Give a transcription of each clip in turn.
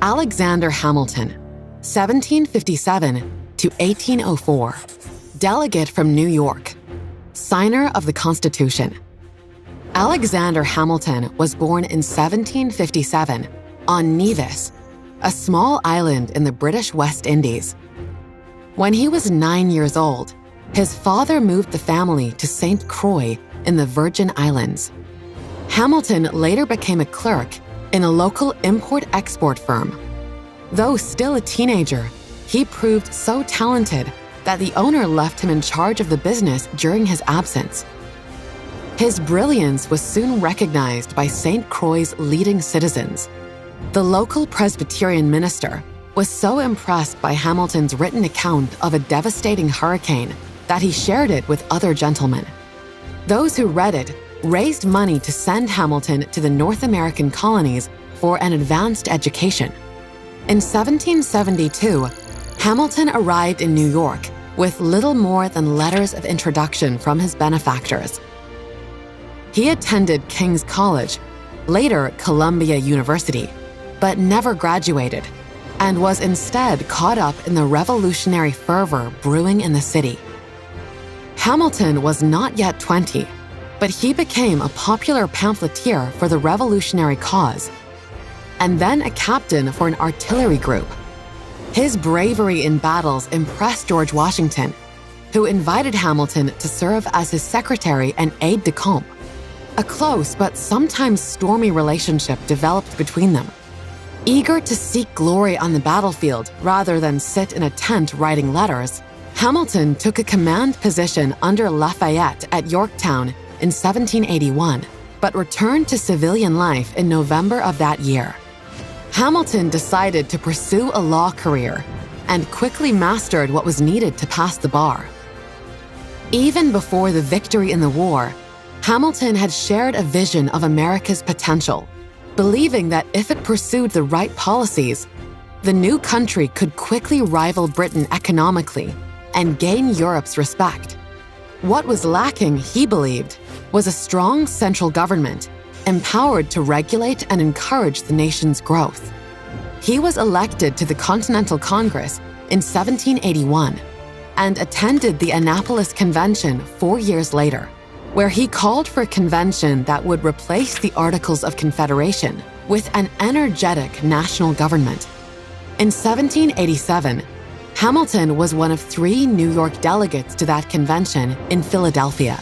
Alexander Hamilton, 1757 to 1804, delegate from New York, signer of the Constitution. Alexander Hamilton was born in 1757 on Nevis, a small island in the British West Indies. When he was 9 years old, his father moved the family to St. Croix in the Virgin Islands. Hamilton later became a clerk in a local import-export firm. Though still a teenager, he proved so talented that the owner left him in charge of the business during his absence. His brilliance was soon recognized by St. Croix's leading citizens. The local Presbyterian minister was so impressed by Hamilton's written account of a devastating hurricane that he shared it with other gentlemen. Those who read it raised money to send Hamilton to the North American colonies for an advanced education. In 1772, Hamilton arrived in New York with little more than letters of introduction from his benefactors. He attended King's College, later Columbia University, but never graduated, and was instead caught up in the revolutionary fervor brewing in the city. Hamilton was not yet 20, but he became a popular pamphleteer for the revolutionary cause, and then a captain for an artillery group. His bravery in battles impressed George Washington, who invited Hamilton to serve as his secretary and aide-de-camp. A close but sometimes stormy relationship developed between them. Eager to seek glory on the battlefield rather than sit in a tent writing letters, Hamilton took a command position under Lafayette at Yorktown in 1781, but returned to civilian life in November of that year. Hamilton decided to pursue a law career and quickly mastered what was needed to pass the bar. Even before the victory in the war, Hamilton had shared a vision of America's potential, believing that if it pursued the right policies, the new country could quickly rival Britain economically and gain Europe's respect. What was lacking, he believed, was a strong central government empowered to regulate and encourage the nation's growth. He was elected to the Continental Congress in 1781 and attended the Annapolis Convention 4 years later, where he called for a convention that would replace the Articles of Confederation with an energetic national government. In 1787, Hamilton was one of 3 New York delegates to that convention in Philadelphia.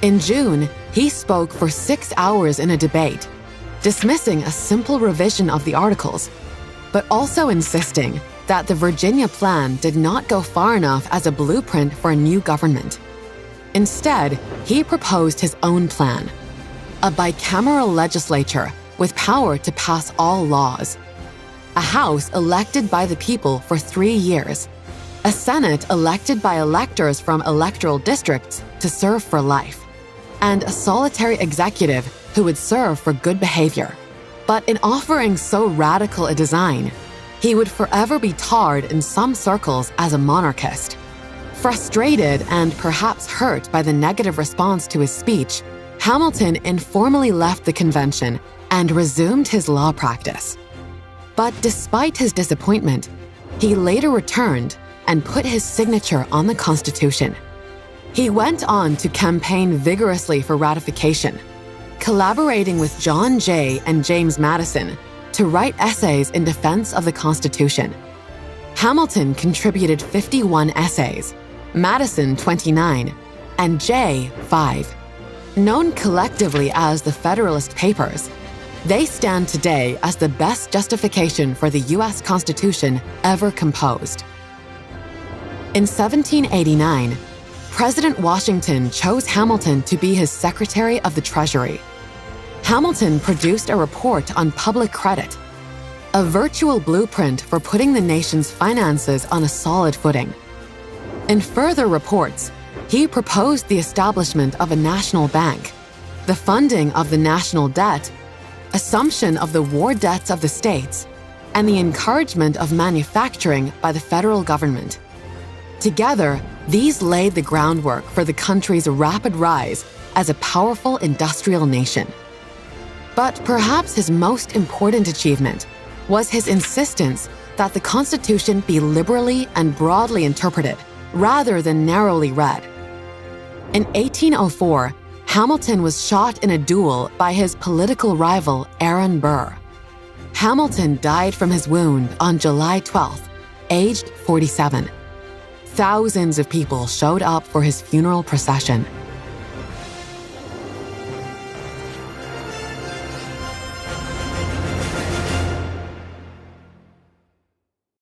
In June, he spoke for 6 hours in a debate, dismissing a simple revision of the Articles, but also insisting that the Virginia Plan did not go far enough as a blueprint for a new government. Instead, he proposed his own plan, a bicameral legislature with power to pass all laws, a House elected by the people for 3 years, a Senate elected by electors from electoral districts to serve for life, and a solitary executive who would serve for good behavior. But in offering so radical a design, he would forever be tarred in some circles as a monarchist. Frustrated and perhaps hurt by the negative response to his speech, Hamilton informally left the convention and resumed his law practice. But despite his disappointment, he later returned and put his signature on the Constitution. He went on to campaign vigorously for ratification, collaborating with John Jay and James Madison to write essays in defense of the Constitution. Hamilton contributed 51 essays, Madison 29, and Jay 5. Known collectively as the Federalist Papers, they stand today as the best justification for the U.S. Constitution ever composed. In 1789, President Washington chose Hamilton to be his Secretary of the Treasury. Hamilton produced a report on public credit, a virtual blueprint for putting the nation's finances on a solid footing. In further reports, he proposed the establishment of a national bank, the funding of the national debt, assumption of the war debts of the states, and the encouragement of manufacturing by the federal government. Together, these laid the groundwork for the country's rapid rise as a powerful industrial nation. But perhaps his most important achievement was his insistence that the Constitution be liberally and broadly interpreted rather than narrowly read. In 1804, Hamilton was shot in a duel by his political rival Aaron Burr. Hamilton died from his wound on July 12th, aged 47. Thousands of people showed up for his funeral procession.